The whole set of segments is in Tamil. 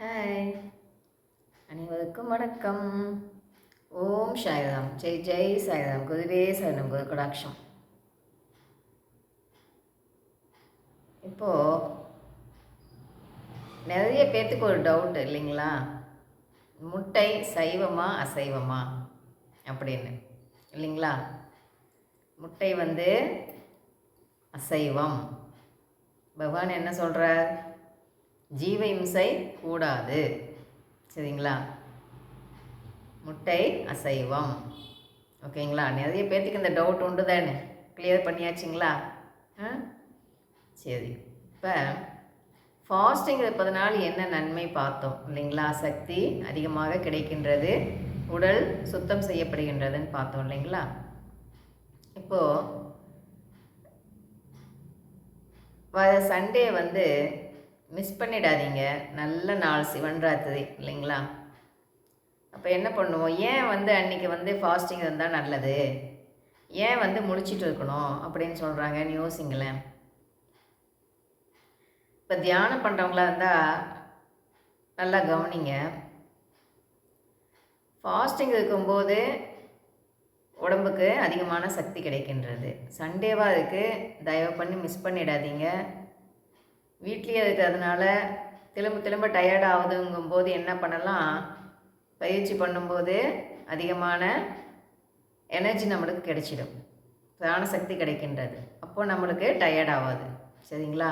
ஹாய், அனைவருக்கும் வணக்கம். ஓம் சாய்ராம், ஜெய் ஜெய் சாய்ராம், குருவே சரணம், குரு கடாட்சம். இப்போது நிறைய பேர்த்துக்கு ஒரு டவுட் இல்லைங்களா, முட்டை சைவமா அசைவமா அப்படின்னு இல்லைங்களா. முட்டை அசைவம். பகவான் என்ன சொல்கிறார்? ஜீவ இம்சை கூடாது, சரிங்களா. முட்டை அசைவம், ஓகேங்களா. நிறைய பேர்த்துக்கு இந்த டவுட் உண்டு தானே, கிளியர் பண்ணியாச்சுங்களா? சரி, இப்போ ஃபாஸ்டிங் இருப்பதனால் என்ன நன்மை பார்த்தோம் இல்லைங்களா. சக்தி அதிகமாக கிடைக்கின்றது, உடல் சுத்தம் செய்யப்படுகின்றதுன்னு பார்த்தோம் இல்லைங்களா. இப்போது சண்டே மிஸ் பண்ணிடாதீங்க. நல்ல நாள், சிவன் ராத்திரி இல்லைங்களா. அப்போ என்ன பண்ணுவோம், ஏன் அன்றைக்கி ஃபாஸ்டிங் இருந்தால் நல்லது, ஏன் முழிச்சிட்டு இருக்கணும் அப்படின்னு சொல்கிறாங்கன்னு யோசிங்களேன். இப்போ தியானம் பண்ணுறவங்களா இருந்தால் நல்லா கவனிங்க. ஃபாஸ்டிங் இருக்கும்போது உடம்புக்கு அதிகமான சக்தி கிடைக்கின்றது. சண்டேவாக இருக்குது, தயவு பண்ணி மிஸ் பண்ணிடாதீங்க. வீட்லேயே இருக்கிறதுனால திரும்ப டயர்ட் ஆகுதுங்கும்போது என்ன பண்ணலாம், பயிற்சி பண்ணும்போது அதிகமான எனர்ஜி நம்மளுக்கு கிடைச்சிடும், பிராணசக்தி கிடைக்கின்றது. அப்போது நம்மளுக்கு டயர்ட் ஆகாது, சரிங்களா.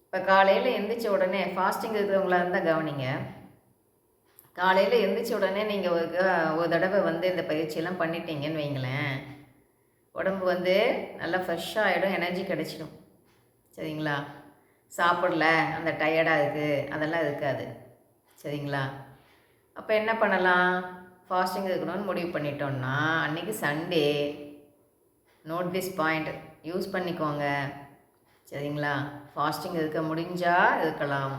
இப்போ காலையில் எந்திரிச்ச உடனே ஃபாஸ்டிங் இருக்கிறவங்களா இருந்தால் கவனிங்க. காலையில் எந்திரிச்ச உடனே நீங்கள் ஒரு தடவை இந்த பயிற்சியெல்லாம் பண்ணிட்டீங்கன்னு வைங்களேன், உடம்பு நல்லா ஃப்ரெஷ்ஷாக ஆகிடும், எனர்ஜி கிடைச்சிடும், சரிங்களா. சாப்பிடல, அந்த டயர்டாக இருக்குது, அதெல்லாம் இருக்காது, சரிங்களா. அப்போ என்ன பண்ணலாம், ஃபாஸ்டிங் இருக்கணும்னு முடிவு பண்ணிட்டோம்னா அன்றைக்கி Sunday, note this point, use பண்ணிக்கோங்க, சரிங்களா. ஃபாஸ்டிங் இருக்க முடிஞ்சால் இருக்கலாம்,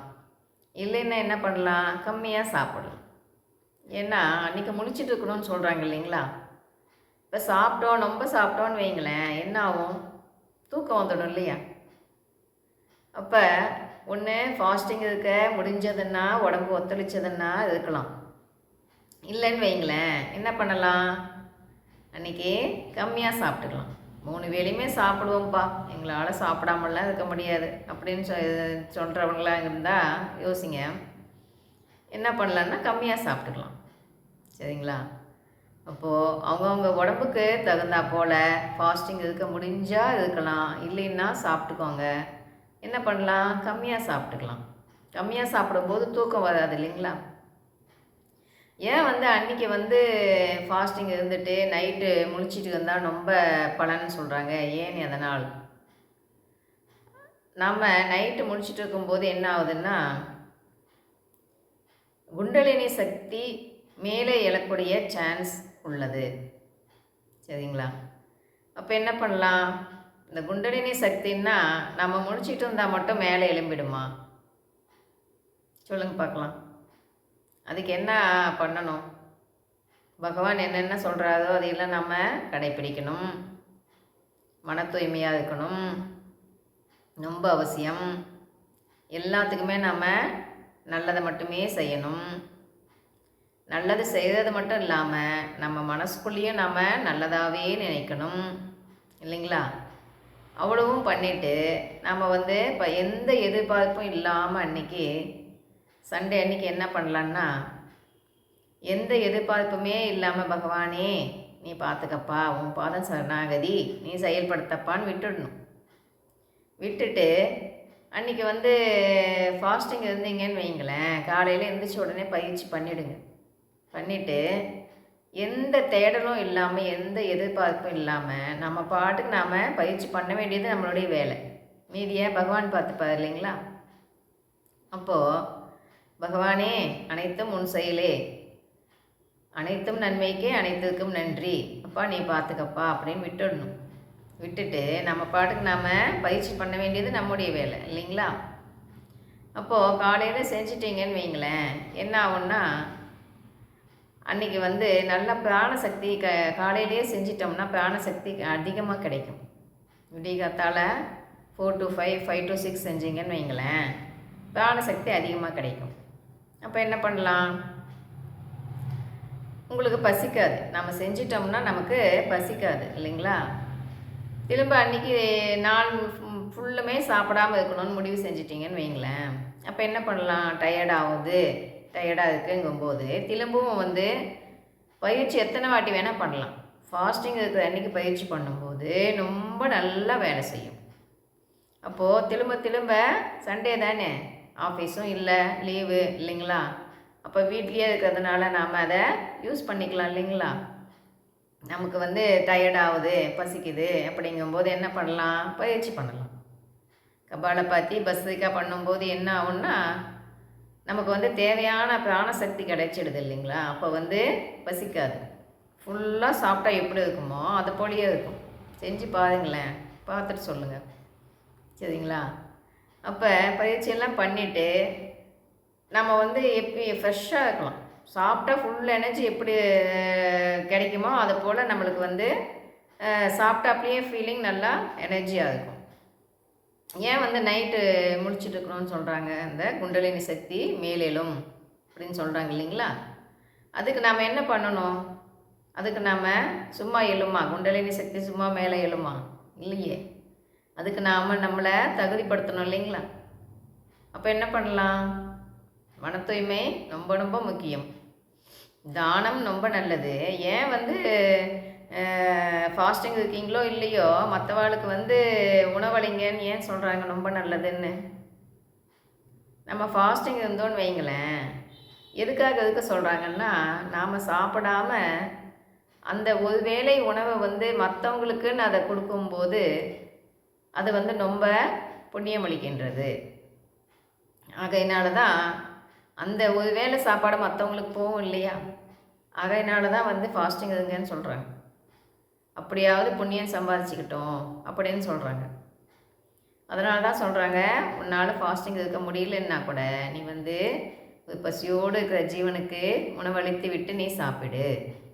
இல்லைன்னா என்ன பண்ணலாம், கம்மியாக சாப்பிடலாம். ஏன்னா அன்றைக்கி முழிச்சிட்டு இருக்கணும்னு சொல்கிறாங்க இல்லைங்களா. இப்போ சாப்பிட்டோம், ரொம்ப சாப்பிட்டோன்னு வைங்களேன், என்ன ஆகும், தூக்கம் வந்துடும் இல்லையா. அப்போ ஒன்று ஃபாஸ்டிங் இருக்க முடிஞ்சதுன்னா, உடம்பு ஒத்துழைச்சதுன்னா இருக்கலாம். இல்லைன்னு வைங்களேன், என்ன பண்ணலாம், அன்றைக்கி கம்மியாக சாப்பிட்டுக்கலாம். 3 வேளையுமே சாப்பிடுவோம்ப்பா, எங்களால் சாப்பிடாமலாம் இருக்க முடியாது அப்படின்னு சொல்கிறவங்களாம் இருந்தால் யோசிங்க. என்ன பண்ணலான்னா கம்மியாக சாப்பிட்டுக்கலாம், சரிங்களா. அப்போது அவங்கவுங்க உடம்புக்கு தகுந்தா போல் ஃபாஸ்டிங் இருக்க முடிஞ்சால் இருக்கலாம், இல்லைன்னா சாப்பிட்டுக்கோங்க. என்ன பண்ணலாம், கம்மியாக சாப்பிட்டுக்கலாம். கம்மியாக சாப்பிடும்போது தூக்கம் வராது இல்லைங்களா. ஏன் அன்றைக்கி ஃபாஸ்டிங் இருந்துட்டு நைட்டு முழிச்சிட்டு இருந்தால் ரொம்ப பலன்னு சொல்கிறாங்க, ஏன் அதனால் நம்ம நைட்டு முழிச்சிட்டு இருக்கும்போது என்ன ஆகுதுன்னா, குண்டலினி சக்தி மேலே எழக்கூடிய சான்ஸ் உள்ளது, சரிங்களா. அப்போ என்ன பண்ணலாம், இந்த குண்டலினி சக்தின்னா நம்ம முடிச்சிட்டு இருந்தால் மட்டும் மேலே எழும்பிடுமா, சொல்லுங்க பார்க்கலாம். அதுக்கு என்ன பண்ணணும், பகவான் என்னென்ன சொல்கிறாரோ அதையெல்லாம் நம்ம கடைப்பிடிக்கணும். மன தூய்மையாக இருக்கணும், ரொம்ப அவசியம். எல்லாத்துக்குமே நம்ம நல்லதை மட்டுமே செய்யணும். நல்லது செய்கிறது மட்டும் இல்லாமல் நம்ம மனசுக்குள்ளேயும் நம்ம நல்லதாகவே நினைக்கணும் இல்லைங்களா. அவ்வளவும் பண்ணிவிட்டு நம்ம இப்போ எந்த எதிர்பார்ப்பும் இல்லாமல் அன்றைக்கி சண்டே அன்றைக்கி என்ன பண்ணலான்னா, எந்த எதிர்பார்ப்புமே இல்லாமல் பகவானே நீ பார்த்துக்கப்பா, உன் பாதம் சரணாகதி, நீ செயல்படுத்தப்பான்னு விட்டுடணும். விட்டுட்டு அன்றைக்கி ஃபாஸ்டிங் இருந்தீங்கன்னு வைங்களேன், காலையில் எழுந்திரிச்ச உடனே பயிற்சி பண்ணிவிடுங்க. பண்ணிவிட்டு எந்த தேடலும் இல்லாமல், எந்த எதிர்பார்ப்பும் இல்லாமல் நம்ம பாட்டுக்கு நாம் பயிற்சி பண்ண வேண்டியது நம்மளுடைய வேலை. மீதியை பகவான் பார்த்துப்பார் இல்லைங்களா. அப்போது பகவானே அனைத்தும் உன் செயலே, அனைத்தும் நன்மைக்கே, அனைத்துக்கும் நன்றி, அப்பா நீ பார்த்துக்கப்பா அப்படின்னு விட்டுடணும். விட்டுட்டு நம்ம பாட்டுக்கு நாம் பயிற்சி பண்ண வேண்டியது நம்முடைய வேலை இல்லைங்களா. அப்போது காலையில் செஞ்சிட்டிங்கன்னு வைங்களேன், என்ன ஆகும்னா அன்றைக்கி நல்ல பிராணசக்தி காலையிலேயே செஞ்சிட்டோம்னா பிராணசக்தி அதிகமாக கிடைக்கும். விடிகாத்தால் 4 to 5, 5 to 6 செஞ்சிங்கன்னு வைங்களேன், பிராணசக்தி அதிகமாக கிடைக்கும். அப்போ என்ன பண்ணலாம், உங்களுக்கு பசிக்காது. நம்ம செஞ்சிட்டோம்னா நமக்கு பசிக்காது இல்லைங்களா? திரும்ப அன்றைக்கி நாள் ஃபுல்லுமே சாப்பிடாமல் இருக்கணும்னு முடிவு செஞ்சிட்டிங்கன்னு வைங்களேன். அப்போ என்ன பண்ணலாம், டயர்டாக இருக்குங்கும்போது திரும்பவும் வந்து பயிற்சி எத்தனை வாட்டி வேணால் பண்ணலாம். ஃபாஸ்டிங் இருக்கிற அன்றைக்கி பயிற்சி பண்ணும்போது ரொம்ப நல்லா வேலை செய்யும். அப்போது திரும்ப சண்டே தானே, ஆஃபீஸும் இல்லை, லீவு இல்லைங்களா? அப்போ வீட்லேயே இருக்கிறதுனால நாம் அதை யூஸ் பண்ணிக்கலாம் இல்லைங்களா? நமக்கு வந்து டயர்டாகுது, பசிக்குது அப்படிங்கும்போது என்ன பண்ணலாம், பயிற்சி பண்ணலாம். கபாலபாத்தி பஸ்ரிக்கா பண்ணும்போது என்ன ஆகும்னா, நமக்கு வந்து தேவையான பிராணசக்தி கிடைச்சிடுது இல்லைங்களா? அப்போ வந்து பசிக்காது. ஃபுல்லாக சாப்பிட்டா எப்படி இருக்குமோ அது போலயே இருக்கும். செஞ்சு பாருங்களேன், பார்த்துட்டு சொல்லுங்கள். சரிங்களா? அப்போ பயிற்சியெல்லாம் பண்ணிவிட்டு நம்ம வந்து எப்படி ஃப்ரெஷ்ஷாக இருக்கலாம். சாப்பிட்டா ஃபுல் எனர்ஜி எப்படி கிடைக்குமோ அது போல் நம்மளுக்கு வந்து சாப்பிட்டாப்லேயே ஃபீலிங் நல்லா எனர்ஜியாக இருக்கும். ஏன் வந்து நைட்டு முழிச்சிட்டு இருக்கிறோன்னு சொல்கிறாங்க, அந்த குண்டலினி சக்தி மேலெழும் அப்படின்னு சொல்கிறாங்க இல்லைங்களா? அதுக்கு நாம் என்ன பண்ணணும், அதுக்கு நாம் சும்மா எழுமா, குண்டலினி சக்தி சும்மா மேலே எழுமா இல்லையே, அதுக்கு நாம் நம்மளை தகுதிப்படுத்தணும் இல்லைங்களா? அப்போ என்ன பண்ணலாம், மன தூய்மை ரொம்ப ரொம்ப முக்கியம். தானம் ரொம்ப நல்லது. ஏன் வந்து ஃபாஸ்டிங் இருக்கீங்களோ இல்லையோ மற்றவாளுக்கு வந்து உணவளிங்கன்னு ஏன் சொல்கிறாங்க ரொம்ப நல்லதுன்னு? நம்ம ஃபாஸ்டிங் இருந்தோன்னு வைங்களேன், எதுக்கு சொல்கிறாங்கன்னா, நாம் சாப்பிடாம அந்த ஒரு வேளை உணவை வந்து மற்றவங்களுக்குன்னு அதை கொடுக்கும்போது அது வந்து ரொம்ப புண்ணியம் அளிக்கின்றது. ஆகையினால தான் அந்த ஒரு வேளை சாப்பாடு மற்றவங்களுக்கு போகும் இல்லையா? ஆகையினால தான் வந்து ஃபாஸ்டிங் இருங்கன்னு சொல்கிறாங்க. அப்படியாவது புண்ணியம் சம்பாதிச்சுக்கிட்டோம் அப்படின்னு சொல்கிறாங்க. அதனால தான் சொல்கிறாங்க, உன்னால் ஃபாஸ்டிங் இருக்க முடியலன்னா கூட நீ வந்து பசியோடு இருக்கிற ஜீவனுக்கு உணவளித்து விட்டு நீ சாப்பிடு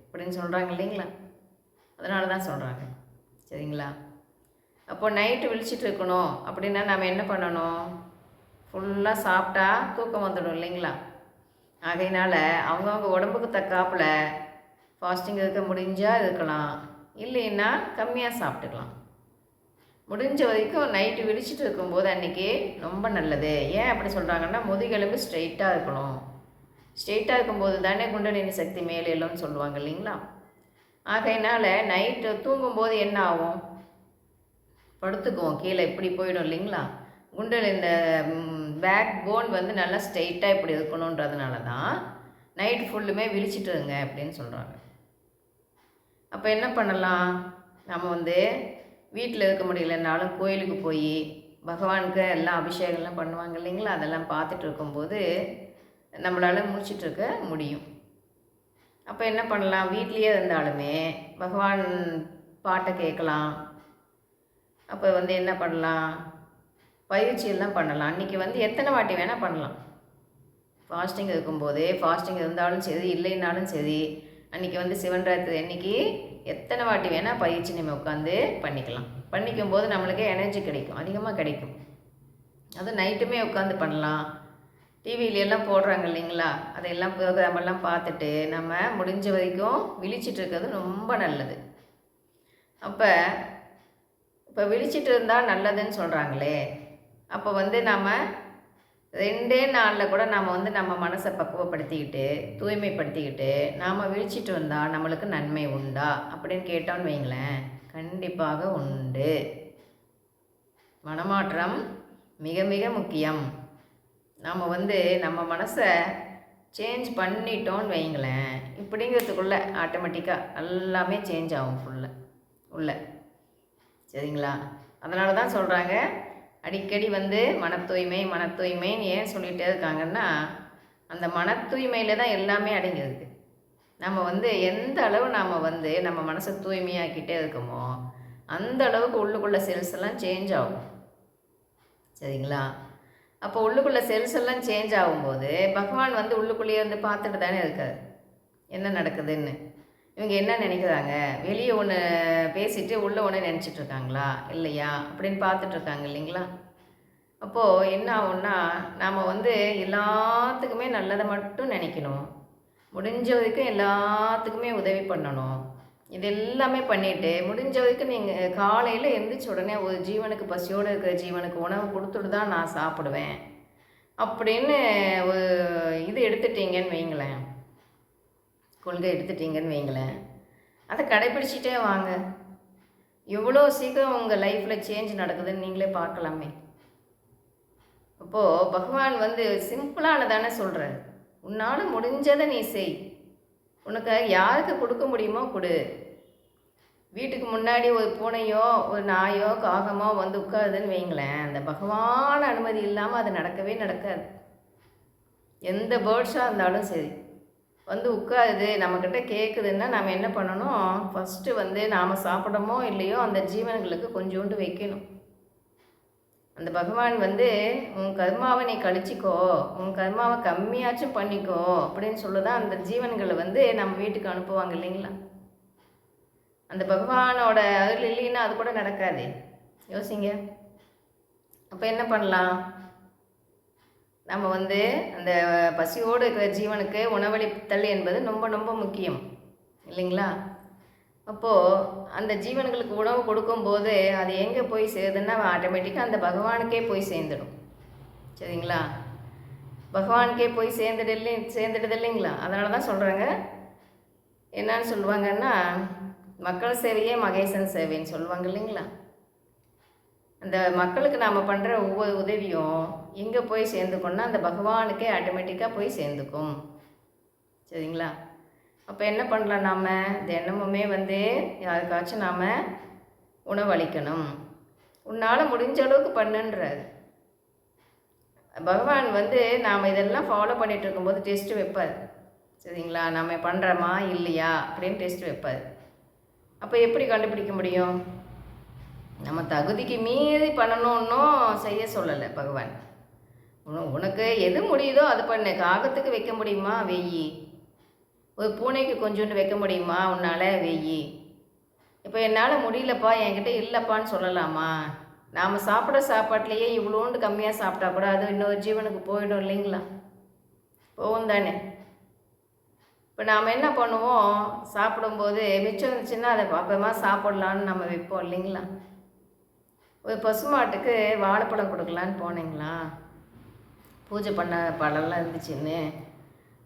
அப்படின்னு சொல்கிறாங்க இல்லைங்களா? அதனால தான் சொல்கிறாங்க. சரிங்களா? அப்போ நைட்டு விழிச்சிட்டு இருக்கணும் அப்படின்னா நம்ம என்ன பண்ணணும், ஃபுல்லாக சாப்பிட்டா தூக்கம் வந்துடும் இல்லைங்களா? ஆகையினால் அவங்கவுங்க உடம்புக்கு தக்காப்பில் ஃபாஸ்டிங் இருக்க முடிஞ்சால் இருக்கலாம், இல்லைன்னா கம்மியாக சாப்பிட்டுக்கலாம். முடிஞ்ச வரைக்கும் நைட்டு விழிச்சிட்டு இருக்கும்போது அன்றைக்கி ரொம்ப நல்லது. ஏன் அப்படி சொல்கிறாங்கன்னா, முதுகெலும்பு ஸ்ட்ரெயிட்டாக இருக்கணும். ஸ்ட்ரெயிட்டாக இருக்கும்போது தானே குண்டலினி சக்தி மேலேலும்னு சொல்லுவாங்க இல்லைங்களா? ஆகையினால் நைட்டு தூங்கும்போது என்ன ஆகும், படுத்துக்குவோம் கீழே இப்படி போயிடும் இல்லைங்களா? குண்டல் இந்த பேக் போன் வந்து நல்லா ஸ்ட்ரெயிட்டாக இப்படி இருக்கணுன்றதுனால தான் நைட்டு ஃபுல்லுமே விழிச்சிட்டுருங்க அப்படின்னு சொல்கிறாங்க. அப்போ என்ன பண்ணலாம், நம்ம வந்து வீட்டில் இருக்க முடியலனாலும் கோயிலுக்கு போய் பகவானுக்கு எல்லாம் அபிஷேகம்லாம் பண்ணுவாங்க இல்லைங்களா? அதெல்லாம் பார்த்துட்டு இருக்கும்போது நம்மளால் முடிச்சிட்டு இருக்க முடியும். அப்போ என்ன பண்ணலாம், வீட்லேயே இருந்தாலுமே பகவான் பாட்டை கேட்கலாம். அப்போ வந்து என்ன பண்ணலாம், பயிற்சியெல்லாம் பண்ணலாம். அன்றைக்கி வந்து எத்தனை வாட்டி வேணால் பண்ணலாம். ஃபாஸ்டிங் இருக்கும்போது, ஃபாஸ்டிங் இருந்தாலும் சரி இல்லைன்னாலும் சரி, அன்றைக்கி வந்து சிவன் ராத்திரி அன்றைக்கி எத்தனை வாட்டி வேணால் பயிற்சி நம்ம உட்காந்து பண்ணிக்கலாம். பண்ணிக்கும்போது நம்மளுக்கே எனர்ஜி கிடைக்கும், அதிகமாக கிடைக்கும். அது நைட்டுமே உட்காந்து பண்ணலாம். டிவிலெல்லாம் போடுறாங்க இல்லைங்களா? அதையெல்லாம் ப்ரோக்ராமெல்லாம் பார்த்துட்டு நம்ம முடிஞ்ச வரைக்கும் விழிச்சிட்டு இருக்கிறது ரொம்ப நல்லது. அப்போ இப்போ விழிச்சிட்டு இருந்தால் நல்லதுன்னு சொல்கிறாங்களே, அப்போ வந்து நாம் 2 நாளில் கூட நாம் வந்து நம்ம மனசை பக்குவப்படுத்திக்கிட்டு தூய்மைப்படுத்திக்கிட்டு நாம் விழிச்சிட்டு வந்தால் நம்மளுக்கு நன்மை உண்டா அப்படின்னு கேட்டோன்னு வைங்களேன், கண்டிப்பாக உண்டு. மனமாற்றம் மிக மிக முக்கியம். நாம் வந்து நம்ம மனசை சேஞ்ச் பண்ணிட்டோன்னு வைங்களேன், இப்படிங்கிறதுக்குள்ளே ஆட்டோமேட்டிக்காக எல்லாமே சேஞ்ச் ஆகும் உள்ள. சரிங்களா? அதனால தான் சொல்கிறாங்க, அடிக்கடி வந்து மன தூய்மைன்னு ஏன் சொல்லிகிட்டே இருக்காங்கன்னா, அந்த மன தூய்மையில் தான் எல்லாமே அடங்கியிருக்கு. நம்ம வந்து எந்த அளவு நாம் வந்து நம்ம மனசை தூய்மையாக்கிட்டே இருக்கோமோ அந்த அளவுக்கு உள்ளுக்குள்ளே செல்ஸ் எல்லாம் சேஞ்ச் ஆகும். சரிங்களா? அப்போ உள்ளுக்குள்ளே செல்ஸ் எல்லாம் சேஞ்ச் ஆகும்போது பகவான் வந்து உள்ளுக்குள்ளேயே வந்து பார்த்துட்டு தானே இருக்கார் என்ன நடக்குதுன்னு. இவங்க என்ன நினைக்கிறாங்க, வெளியே ஒன்று பேசிட்டு உள்ளே ஒன்று நினச்சிட்ருக்காங்களா இல்லையா அப்படின்னு பார்த்துட்ருக்காங்க இல்லைங்களா? அப்போது என்ன ஆகும்னா, நாம் வந்து எல்லாத்துக்குமே நல்லதை மட்டும் நினைக்கணும். முடிஞ்ச வரைக்கும் எல்லாத்துக்குமே உதவி பண்ணணும். இது எல்லாமே பண்ணிவிட்டு, முடிஞ்ச வரைக்கும் நீங்கள் காலையில் எந்திரிச்ச உடனே ஒரு ஜீவனுக்கு, பசியோடு இருக்கிற ஜீவனுக்கு உணவு கொடுத்துட்டு தான் நான் சாப்பிடுவேன் அப்படின்னு ஒரு இது எடுத்துட்டீங்கன்னு வைங்களேன், கொள்கை எடுத்துட்டீங்கன்னு வைங்களேன், அதை கடைப்பிடிச்சிட்டே வாங்க. எவ்வளோ சீக்கிரம் உங்கள் லைஃப்பில் சேஞ்ச் நடக்குதுன்னு நீங்களே பார்க்கலாமே. அப்போது பகவான் வந்து சிம்பிளானதானே சொல்கிறார். உன்னால் முடிஞ்சதை நீ செய். உனக்கு யாருக்கு கொடுக்க முடியுமோ கொடு. வீட்டுக்கு முன்னாடி ஒரு பூனையோ ஒரு நாயோ காகமோ வந்து உட்காருதுன்னு வைங்களேன், அந்த பகவான் அனுமதி இல்லாமல் அது நடக்கவே நடக்காது. எந்த பேர்ட்ஸாக இருந்தாலும் சரி வந்து உட்காருது, நம்மக்கிட்ட கேட்குதுன்னா நம்ம என்ன பண்ணணும், ஃபஸ்ட்டு வந்து நாம் சாப்பிடமோ இல்லையோ அந்த ஜீவன்களுக்கு கொஞ்சோண்டு வைக்கணும். அந்த பகவான் வந்து உன் கர்மாவை நீ கழிச்சிக்கோ, உன் கர்மாவை கம்மியாச்சும் பண்ணிக்கோ அப்படின்னு சொல்லுதான் அந்த ஜீவன்களை வந்து நம்ம வீட்டுக்கு அனுப்புவாங்க இல்லைங்களா. அந்த பகவானோட அருள் இல்லைன்னா அது கூட நடக்காது. யோசிங்க. அப்போ என்ன பண்ணலாம், நம்ம வந்து அந்த பசியோடு இருக்கிற ஜீவனுக்கு உணவளித்தல் என்பது ரொம்ப ரொம்ப முக்கியம் இல்லைங்களா. அப்போது அந்த ஜீவன்களுக்கு உணவு கொடுக்கும்போது அது எங்கே போய் சேருதுன்னா ஆட்டோமேட்டிக்காக அந்த பகவானுக்கே போய் சேர்ந்துடும். சரிங்களா, பகவானுக்கே போய் சேர்ந்துடுது இல்லைங்களா. அதனால தான் சொல்கிறாங்க, என்னன்னு சொல்லுவாங்கன்னா, மக்கள் சேவையே மகேசன் சேவைன்னு சொல்லுவாங்க இல்லைங்களா. அந்த மக்களுக்கு நாம் பண்ணுற ஒவ்வொரு உதவியும் எங்கே போய் சேர்ந்துக்கோன்னா அந்த பகவானுக்கே ஆட்டோமேட்டிக்காக போய் சேர்ந்துக்கும். சரிங்களா. அப்போ என்ன பண்ணலாம், நாம் தினமுமே வந்து யாருக்காச்சும் நாம் உணவளிக்கணும். உன்னால் முடிஞ்ச அளவுக்கு பண்ணுன்றார் பகவான். வந்து நாம் இதெல்லாம் ஃபாலோ பண்ணிகிட்டு இருக்கும்போது டெஸ்ட்டு வைப்பார். சரிங்களா, நம்ம பண்ணுறோமா இல்லையா அப்படின்னு டெஸ்ட் வைப்பார். அப்போ எப்படி கண்டுபிடிக்க முடியும், நம்ம தகுதிக்கு மீறி பண்ணணுன்னும் செய்ய சொல்லலை பகவான். உனக்கு எது முடியுதோ அது பண்ணு. காகத்துக்கு வைக்க முடியுமா வெய்யி, ஒரு பூனைக்கு கொஞ்சோண்டு வைக்க முடியுமா உன்னால் வெய்யி. இப்போ என்னால் முடியலப்பா என்கிட்ட இல்லைப்பான்னு சொல்லலாமா. நாம் சாப்பிட்ற சாப்பாட்லேயே இவ்வளோண்டு கம்மியாக சாப்பிட்டா கூட அது இன்னொரு ஜீவனுக்கு போயிடும் இல்லைங்களா, போகும் தானே. இப்போ நாம் என்ன பண்ணுவோம், சாப்பிடும்போது மிச்சம் இருந்துச்சுன்னா அதை அப்புறமா சாப்பிட்லான்னு நம்ம வைப்போம் இல்லைங்களா. ஒரு பசுமாட்டுக்கு வாழைப்பழம் கொடுக்கலான்னு போனீங்களா, பூஜை பண்ண பழம்லாம் இருந்துச்சுன்னு.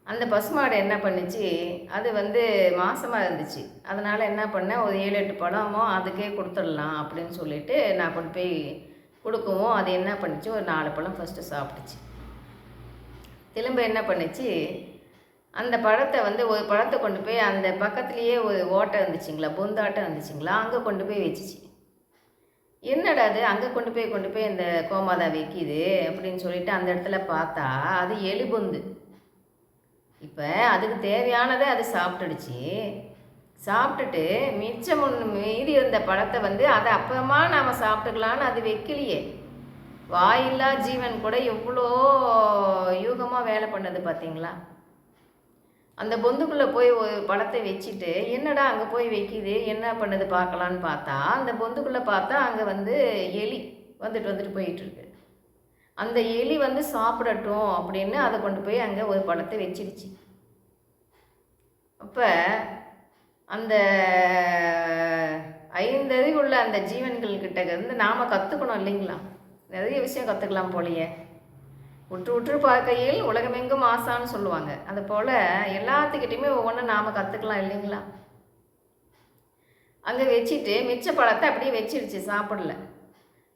அந்த பசுமாடு என்ன பண்ணிச்சு, அது வந்து மாசமாக இருந்துச்சு. அதனால் என்ன பண்ணேன், ஒரு 7-8 பழமோ அதுக்கே கொடுத்துடலாம் அப்படின்னு சொல்லிவிட்டு நான் கொண்டு போய் கொடுக்கவும் அது என்ன பண்ணிச்சு, ஒரு 4 பழம் ஃபஸ்ட்டு சாப்பிட்டுச்சு. திரும்ப என்ன பண்ணிச்சு, அந்த பழத்தை வந்து ஒரு பழத்தை கொண்டு போய் அந்த பக்கத்துலேயே ஒரு ஓட்டை இருந்துச்சுங்களா, பொந்தாட்டம் இருந்துச்சுங்களா, அங்கே கொண்டு போய் வச்சிச்சு. என்னடா அது அங்கே கொண்டு போய் அந்த கோமாதா வைக்கிது அப்படின்னு சொல்லிட்டு அந்த இடத்துல பார்த்தா அது எலிபொந்து. இப்போ அதுக்கு தேவையானதை அது சாப்பிட்டுடுச்சு. சாப்பிட்டுட்டு மிச்சம் மீதி இருந்த பழத்தை வந்து அதை அப்புறமா நாம் சாப்பிட்டுக்கலான்னு அது வைக்கலையே. வாயில்லா ஜீவன் கூட எவ்வளோ யூகமாக வேலை பண்ணது பார்த்தீங்களா. அந்த பொந்துக்குள்ளே போய் ஒரு பழத்தை வச்சுட்டு என்னடா அங்கே போய் வைக்கிது என்ன பண்ணுது பார்க்கலான்னு பார்த்தா அந்த பொந்துக்குள்ளே பார்த்தா அங்கே வந்து எலி வந்துட்டு போயிட்டுருக்கு. அந்த எலி வந்து சாப்பிடட்டும் அப்படின்னு அதை கொண்டு போய் அங்கே ஒரு பழத்தை வச்சிருச்சு. அப்போ அந்த 5 அறிவுள்ள அந்த ஜீவன்கள்கிட்ட இருந்து நாம் கற்றுக்கணும் இல்லைங்களா. நிறைய விஷயம் கற்றுக்கலாம் போலையே. உற்று பார்க்கையில் உலகமெங்கும் ஆசான்னு சொல்லுவாங்க. அது போல் எல்லாத்துக்கிட்டையுமே ஒவ்வொன்றும் நாம் கற்றுக்கலாம் இல்லைங்களா. அங்கே வச்சுட்டு மிச்ச பழத்தை அப்படியே வச்சிருச்சு, சாப்பிடல.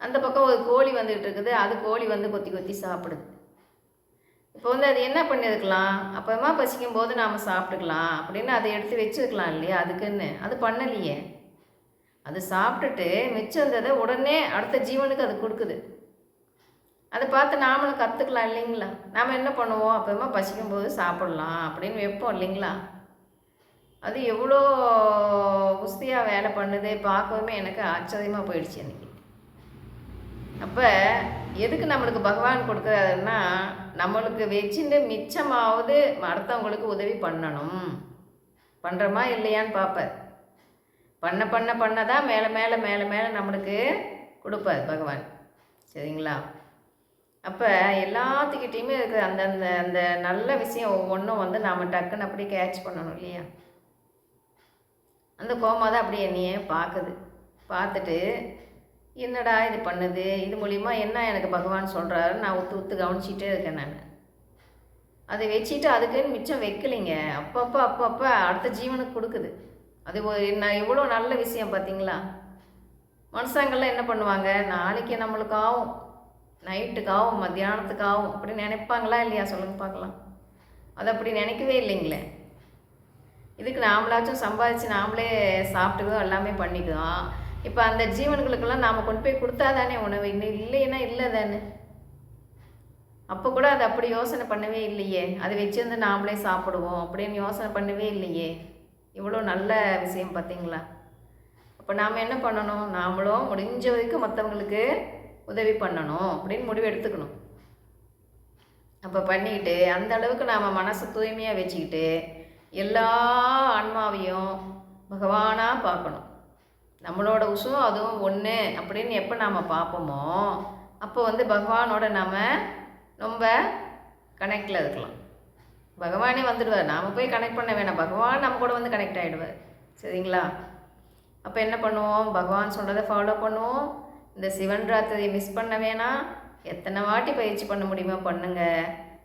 அந்த பக்கம் ஒரு கோழி வந்துகிட்டு இருக்குது, அது கோழி வந்து கொத்தி கொத்தி சாப்பிடுது. இப்போ வந்து அது என்ன பண்ணியிருக்கலாம், அப்புறமா பசிக்கும் போது நாம் சாப்பிட்டுக்கலாம் அப்படின்னு அதை எடுத்து வச்சுருக்கலாம் இல்லையா. அதுக்குன்னு அது பண்ணலையே. அது சாப்பிட்டுட்டு மிச்சம் இருந்ததை உடனே அடுத்த ஜீவனுக்கு அது கொடுக்குது. அதை பார்த்து நாமளும் கற்றுக்கலாம் இல்லைங்களா. நாம் என்ன பண்ணுவோம், அப்புறமா பசிக்கும் போது சாப்பிட்லாம் அப்படின்னு வைப்போம் இல்லைங்களா. அது எவ்வளோ உஸ்தியாக வேலை பண்ணுது, பார்க்கவுமே எனக்கு ஆச்சரியமாக போயிடுச்சு எனக்கு. அப்போ எதுக்கு நம்மளுக்கு பகவான் கொடுக்குறாருன்னா, நம்மளுக்கு வச்சுட்டு மிச்சமாவது அடுத்தவங்களுக்கு உதவி பண்ணணும். பண்ணுறோமா இல்லையான்னு பார்ப்பார். பண்ண தான் மேலே மேலே நம்மளுக்கு கொடுப்பார் பகவான். சரிங்களா. அப்போ எல்லாத்துக்கிட்டேயுமே இருக்கிற அந்த அந்த அந்த நல்ல விஷயம் ஒவ்வொன்றும் வந்து நாம் டக்குன்னு அப்படியே கேட்ச் பண்ணணும் இல்லையா? அந்த கோமா தான் அப்படியே என்னையே பார்க்குது. பார்த்துட்டு என்னடா இது பண்ணுது, இது மூலிமா என்ன எனக்கு பகவான் சொல்கிறாரு நான் உத்து உத்து கவனிச்சிட்டே இருக்கேன் நான். அதை வச்சுட்டு அதுக்குன்னு மிச்சம் வைக்கலைங்க. அப்பப்போ அப்பப்போ அடுத்த ஜீவனுக்கு கொடுக்குது. அது நான் எவ்வளோ நல்ல விஷயம் பார்த்தீங்களா? மனுஷங்கள்லாம் என்ன பண்ணுவாங்க, நாளைக்கு நம்மளுக்கு ஆகும், நைட்டுக்கு ஆகும், மத்தியானத்துக்கு ஆகும் அப்படி நினைப்பாங்களா இல்லையா? சொல்லுங்க பார்க்கலாம். அது அப்படி நினைக்கவே இல்லைங்களே. இதுக்கு நாமளாச்சும் சம்பாதிச்சு நாமளே சாப்பிட்டுக்குவோம், எல்லாமே பண்ணிக்குவோம். இப்போ அந்த ஜீவன்களுக்கெல்லாம் நாம் கொண்டு போய் கொடுத்தா தானே உணவு, இன்னும் இல்லைன்னா இல்லை தானே. அப்போ கூட அது அப்படி யோசனை பண்ணவே இல்லையே. அதை வச்சுருந்து நாமளே சாப்பிடுவோம் அப்படின்னு யோசனை பண்ணவே இல்லையே. இவ்வளோ நல்ல விஷயம் பார்த்தீங்களா? அப்போ நாம் என்ன பண்ணணும், நாமளும் முடிஞ்ச வரைக்கும் மற்றவங்களுக்கு உதவி பண்ணணும் அப்படின்னு முடிவு எடுத்துக்கணும். அப்போ பண்ணிக்கிட்டு அந்த அளவுக்கு நாம் மனசை தூய்மையாக வச்சுக்கிட்டு எல்லா ஆன்மாவையும் பகவானாக பார்க்கணும். நம்மளோட உசும் அதுவும் ஒன்று அப்படின்னு எப்போ நாம் பார்ப்போமோ அப்போ வந்து பகவானோட நாம் ரொம்ப கனெக்டில் இருக்கலாம். பகவானே வந்துடுவார், நாம் போய் கனெக்ட் பண்ண வேணாம், பகவான் நம்ம கூட வந்து கனெக்ட் ஆகிடுவார். சரிங்களா? அப்போ என்ன பண்ணுவோம், பகவான் சொல்கிறத ஃபாலோ பண்ணுவோம். இந்த சிவன் ராத்திரியை மிஸ் பண்ண வேணாம். எத்தனை வாட்டி பயிற்சி பண்ண முடியுமோ பண்ணுங்கள்.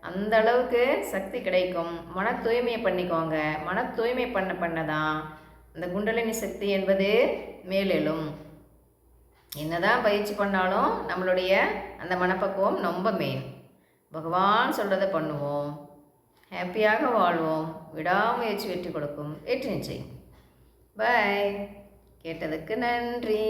அந்த அளவுக்கு சக்தி கிடைக்கும். மன தூய்மையை பண்ணிக்கோங்க. மன தூய்மை பண்ண தான் அந்த குண்டலினி சக்தி என்பது மேலெழும். என்னதான் பயிற்சி பண்ணாலும் நம்மளுடைய அந்த மனப்பக்குவம் ரொம்ப மெயின். பகவான் சொல்கிறத பண்ணுவோம், ஹாப்பியாக வாழ்வோம். விடாமுயற்சி வெற்றி கொடுக்கும். வெற்றி நிச்சயம். பாய். கேட்டதுக்கு நன்றி.